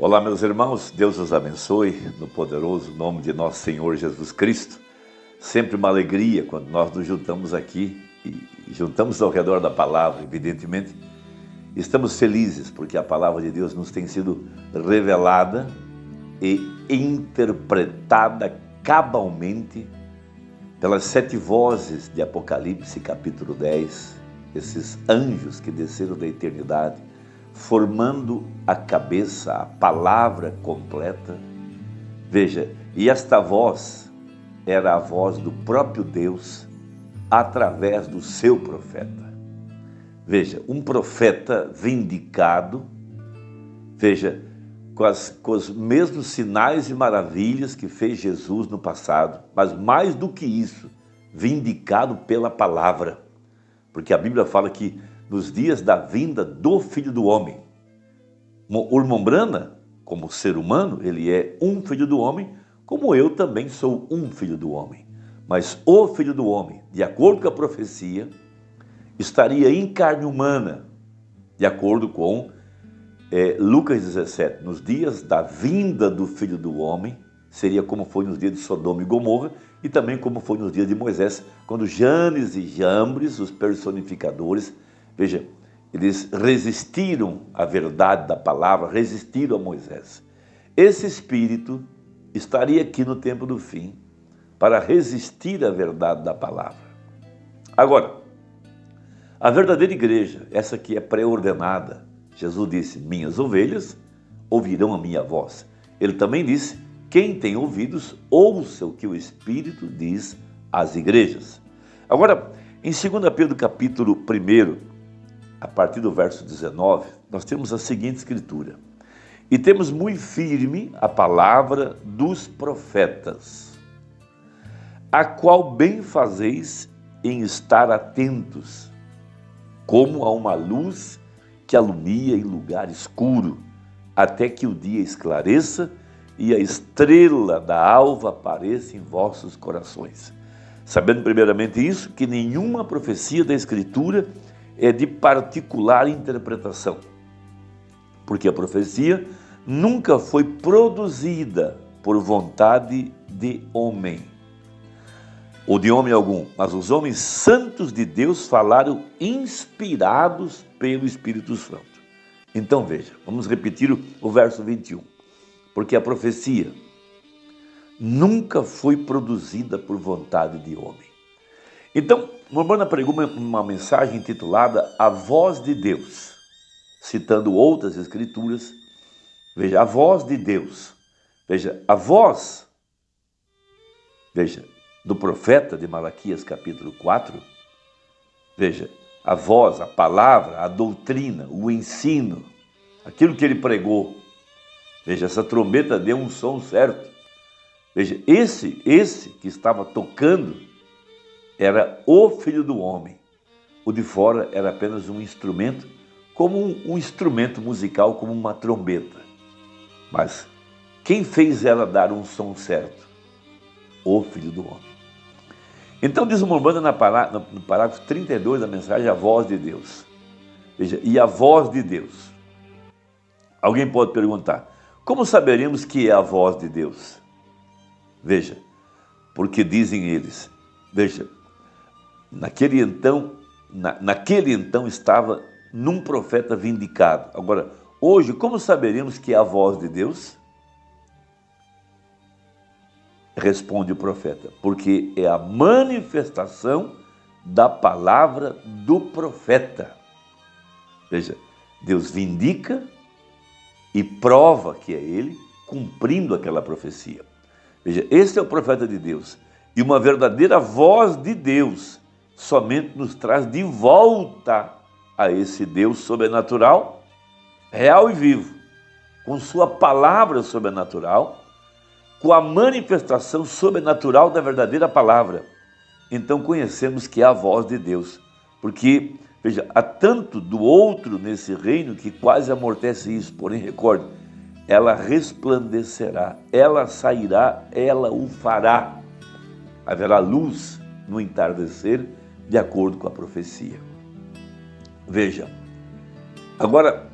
Olá, meus irmãos, Deus os abençoe no poderoso nome de nosso Senhor Jesus Cristo. Sempre uma alegria quando nós nos juntamos aqui e juntamos ao redor da palavra, evidentemente. Estamos felizes porque a palavra de Deus nos tem sido revelada e interpretada cabalmente pelas 7 vozes de Apocalipse, capítulo 10, esses anjos que desceram da eternidade, formando a cabeça, a palavra completa. Veja, e esta voz era a voz do próprio Deus através do seu profeta. Veja, um profeta vindicado, veja, com os mesmos sinais e maravilhas que fez Jesus no passado, mas mais do que isso, vindicado pela palavra, porque a Bíblia fala que nos dias da vinda do Filho do Homem, o irmão Brana, como ser humano, ele é um filho do homem, como eu também sou um filho do homem. Mas o Filho do Homem, de acordo com a profecia, estaria em carne humana, de acordo com Lucas 17, nos dias da vinda do Filho do Homem, seria como foi nos dias de Sodoma e Gomorra, e também como foi nos dias de Moisés, quando Janes e Jambres, os personificadores, veja, eles resistiram à verdade da palavra, resistiram a Moisés. Esse Espírito estaria aqui no tempo do fim para resistir à verdade da palavra. Agora, a verdadeira igreja, essa que é pré-ordenada, Jesus disse, minhas ovelhas ouvirão a minha voz. Ele também disse, quem tem ouvidos, ouça o que o Espírito diz às igrejas. Agora, em 2 Pedro capítulo 1, a partir do verso 19, nós temos a seguinte escritura. E temos muito firme a palavra dos profetas, a qual bem fazeis em estar atentos, como a uma luz que alumia em lugar escuro, até que o dia esclareça e a estrela da alva apareça em vossos corações. Sabendo primeiramente isso, que nenhuma profecia da Escritura é de particular interpretação, porque a profecia nunca foi produzida por vontade de homem, ou de homem algum, mas os homens santos de Deus falaram inspirados pelo Espírito Santo. Então veja, vamos repetir o verso 21, porque a profecia nunca foi produzida por vontade de homem. Então, Mormona pregou uma mensagem intitulada A Voz de Deus, citando outras escrituras. Veja, a voz de Deus. Veja, a voz, veja, do profeta de Malaquias capítulo 4. Veja, a voz, a palavra, a doutrina, o ensino, aquilo que ele pregou. Veja, essa trombeta deu um som certo. Veja, esse que estava tocando era o Filho do Homem. O de fora era apenas um instrumento, como um instrumento musical, como uma trombeta. Mas quem fez ela dar um som certo? O Filho do Homem. Então diz o Mormona no parágrafo 32 da mensagem, a voz de Deus. Veja, e a voz de Deus. Alguém pode perguntar, como saberemos que é a voz de Deus? Veja, porque dizem eles, veja, naquele então estava num profeta vindicado. Agora, hoje, como saberemos que é a voz de Deus? Responde o profeta, porque é a manifestação da palavra do profeta. Veja, Deus vindica e prova que é ele, cumprindo aquela profecia. Veja, esse é o profeta de Deus. E uma verdadeira voz de Deus somente nos traz de volta a esse Deus sobrenatural, real e vivo, com sua palavra sobrenatural, com a manifestação sobrenatural da verdadeira palavra. Então conhecemos que é a voz de Deus, porque, veja, há tanto do outro nesse reino que quase amortece isso, porém recorde, ela resplandecerá, ela sairá, ela o fará. Haverá luz no entardecer, de acordo com a profecia. Veja, agora,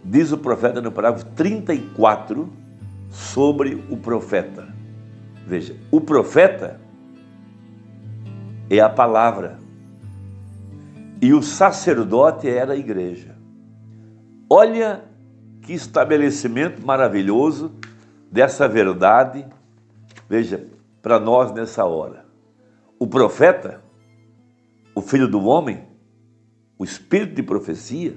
diz o profeta no parágrafo 34 sobre o profeta. Veja, o profeta é a palavra e o sacerdote era a igreja. Olha que estabelecimento maravilhoso dessa verdade, veja, para nós nessa hora. O profeta, o filho do homem, o espírito de profecia,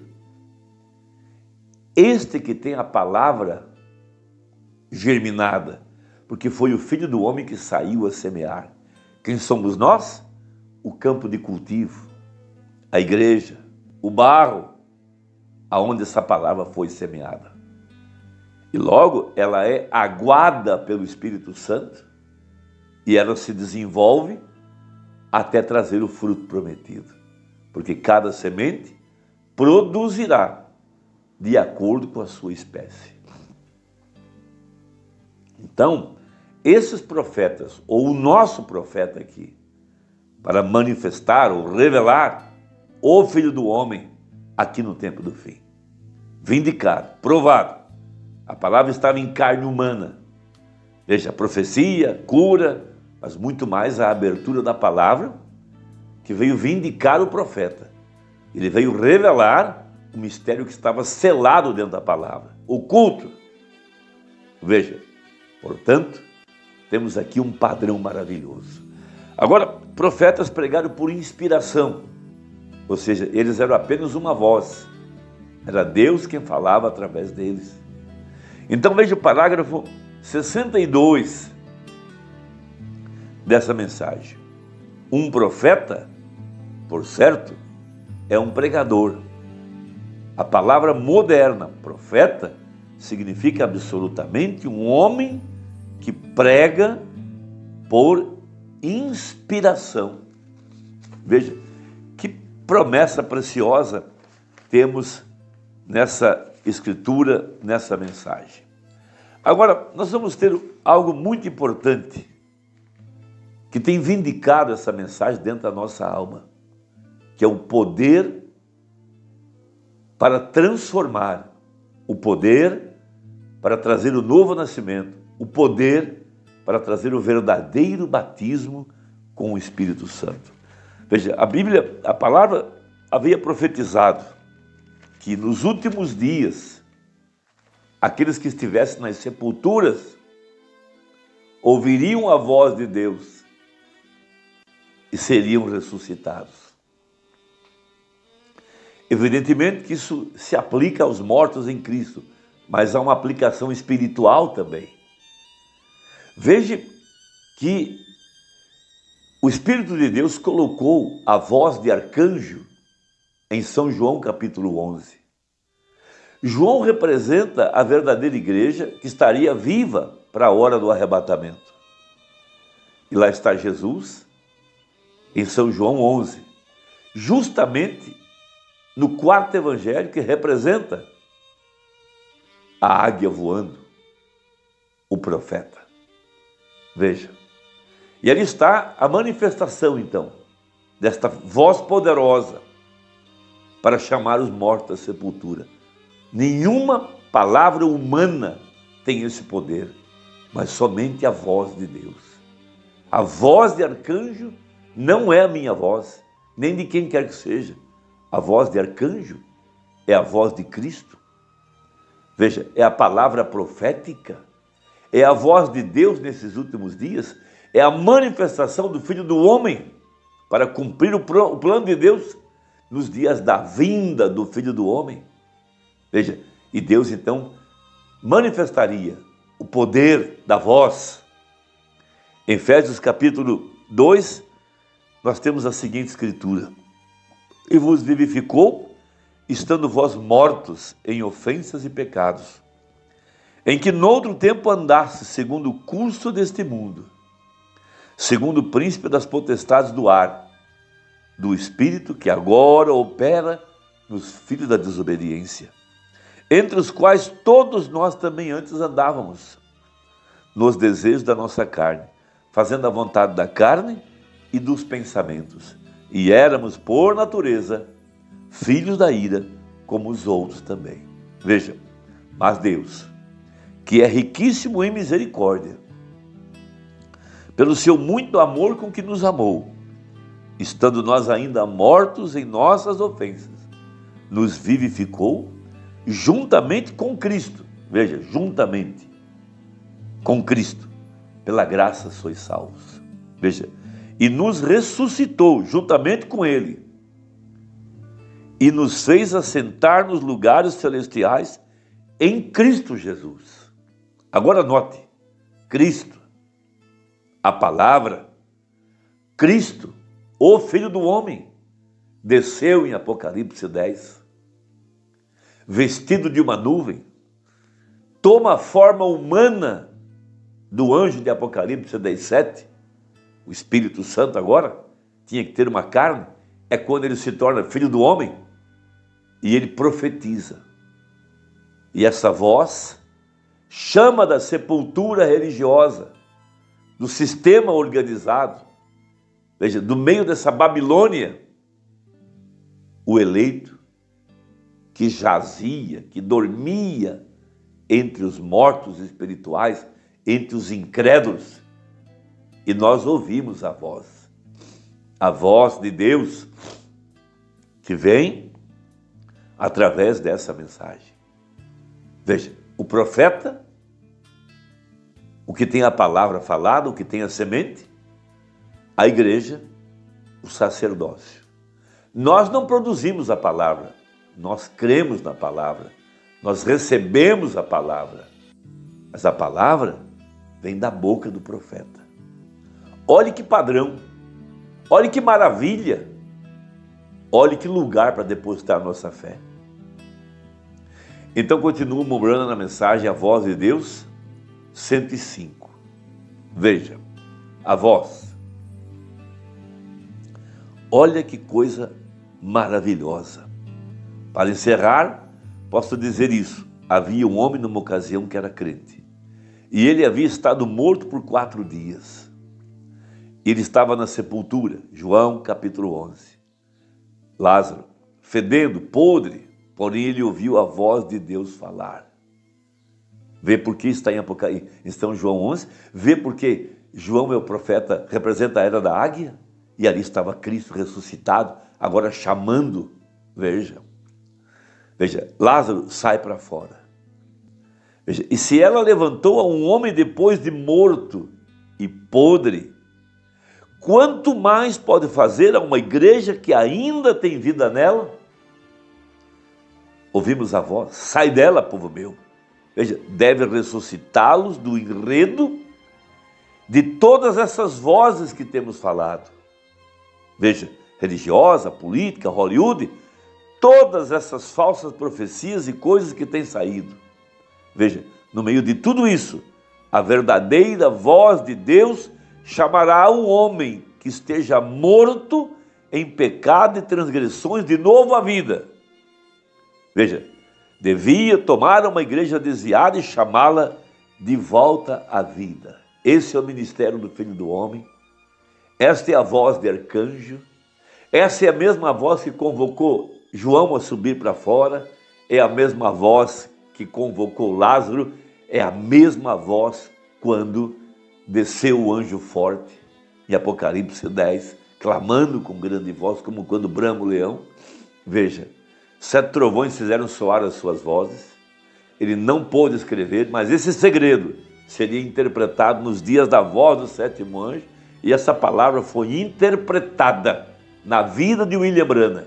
este que tem a palavra germinada, porque foi o filho do homem que saiu a semear. Quem somos nós? O campo de cultivo, a igreja, o barro, aonde essa palavra foi semeada. E logo ela é aguada pelo Espírito Santo e ela se desenvolve até trazer o fruto prometido. Porque cada semente produzirá de acordo com a sua espécie. Então, esses profetas, ou o nosso profeta aqui, para manifestar ou revelar o Filho do Homem aqui no tempo do fim. Vindicado, provado. A palavra estava em carne humana. Veja, profecia, cura, mas muito mais a abertura da palavra, que veio vindicar o profeta. Ele veio revelar o mistério que estava selado dentro da palavra, oculto. Veja, portanto, temos aqui um padrão maravilhoso. Agora, profetas pregaram por inspiração, ou seja, eles eram apenas uma voz. Era Deus quem falava através deles. Então veja o parágrafo 62 dessa mensagem. Um profeta, por certo, é um pregador. A palavra moderna, profeta, significa absolutamente um homem que prega por inspiração. Veja, que promessa preciosa temos nessa escritura, nessa mensagem. Agora, nós vamos ter algo muito importante que tem vindicado essa mensagem dentro da nossa alma, que é o poder para transformar, o poder para trazer o novo nascimento, o poder para trazer o verdadeiro batismo com o Espírito Santo. Veja, a Bíblia, a palavra havia profetizado que nos últimos dias, aqueles que estivessem nas sepulturas ouviriam a voz de Deus e seriam ressuscitados. Evidentemente que isso se aplica aos mortos em Cristo, mas há uma aplicação espiritual também. Veja que o Espírito de Deus colocou a voz de arcanjo em São João capítulo 11. João representa a verdadeira igreja que estaria viva para a hora do arrebatamento. E lá está Jesus, em São João 11, justamente no quarto evangelho que representa a águia voando, o profeta. Veja, e ali está a manifestação então, desta voz poderosa para chamar os mortos à sepultura. Nenhuma palavra humana tem esse poder, mas somente a voz de Deus. A voz de arcanjo não é a minha voz, nem de quem quer que seja. A voz de arcanjo é a voz de Cristo. Veja, é a palavra profética, é a voz de Deus nesses últimos dias, é a manifestação do Filho do Homem para cumprir o plano de Deus nos dias da vinda do Filho do Homem. Veja, e Deus então manifestaria o poder da voz. Em Efésios capítulo 2, nós temos a seguinte escritura: e vos vivificou, estando vós mortos em ofensas e pecados, em que noutro tempo andasse segundo o curso deste mundo, segundo o príncipe das potestades do ar, do espírito que agora opera nos filhos da desobediência, entre os quais todos nós também antes andávamos, nos desejos da nossa carne, fazendo a vontade da carne e dos pensamentos. E éramos, por natureza, filhos da ira, como os outros também. Veja, mas Deus, que é riquíssimo em misericórdia, pelo seu muito amor com que nos amou, estando nós ainda mortos em nossas ofensas, nos vivificou juntamente com Cristo. Veja, juntamente com Cristo, pela graça sois salvos. Veja, e nos ressuscitou juntamente com Ele, e nos fez assentar nos lugares celestiais em Cristo Jesus. Agora note, Cristo, a palavra, Cristo, o Filho do Homem, desceu em Apocalipse 10, vestido de uma nuvem, toma a forma humana do anjo de Apocalipse 10:7, o Espírito Santo agora tinha que ter uma carne, é quando ele se torna Filho do Homem, e ele profetiza. E essa voz chama da sepultura religiosa, do sistema organizado, veja, do meio dessa Babilônia, o eleito que jazia, que dormia entre os mortos espirituais, entre os incrédulos, e nós ouvimos a voz de Deus que vem através dessa mensagem. Veja, o profeta, o que tem a palavra falada, o que tem a semente, a igreja, o sacerdócio. Nós não produzimos a palavra, nós cremos na palavra, nós recebemos a palavra, mas a palavra vem da boca do profeta. Olhe que padrão, olhe que maravilha, olhe que lugar para depositar a nossa fé. Então continua Membrana na mensagem A Voz de Deus, 105. Veja, a voz. Olha que coisa maravilhosa. Para encerrar, posso dizer isso. Havia um homem numa ocasião que era crente. E ele havia estado morto por 4 dias. Ele estava na sepultura, João capítulo 11. Lázaro, fedendo, podre, porém ele ouviu a voz de Deus falar. Vê por que está em Apocalipse, então João 11, vê porque João é o profeta, representa a era da águia, e ali estava Cristo ressuscitado, agora chamando, veja, Lázaro sai para fora. Veja, e se ela levantou a um homem depois de morto e podre, quanto mais pode fazer a uma igreja que ainda tem vida nela? Ouvimos a voz, sai dela, povo meu. Veja, deve ressuscitá-los do enredo de todas essas vozes que temos falado. Veja, religiosa, política, Hollywood, todas essas falsas profecias e coisas que têm saído. Veja, no meio de tudo isso, a verdadeira voz de Deus chamará o homem que esteja morto em pecado e transgressões de novo à vida. Veja, devia tomar uma igreja desviada e chamá-la de volta à vida. Esse é o ministério do Filho do Homem. Esta é a voz de arcanjo. Essa é a mesma voz que convocou João a subir para fora. É a mesma voz que convocou Lázaro. É a mesma voz quando desceu o anjo forte, em Apocalipse 10, clamando com grande voz, como quando brama o leão. Veja, 7 trovões fizeram soar as suas vozes. Ele não pôde escrever, mas esse segredo seria interpretado nos dias da voz do 7º anjo, e essa palavra foi interpretada na vida de William Branham.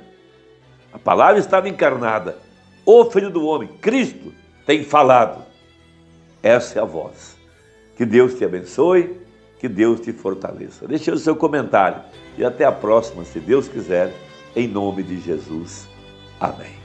A palavra estava encarnada. O Filho do Homem, Cristo, tem falado. Essa é a voz. Que Deus te abençoe, que Deus te fortaleça. Deixe o seu comentário e até a próxima, se Deus quiser, em nome de Jesus. Amém.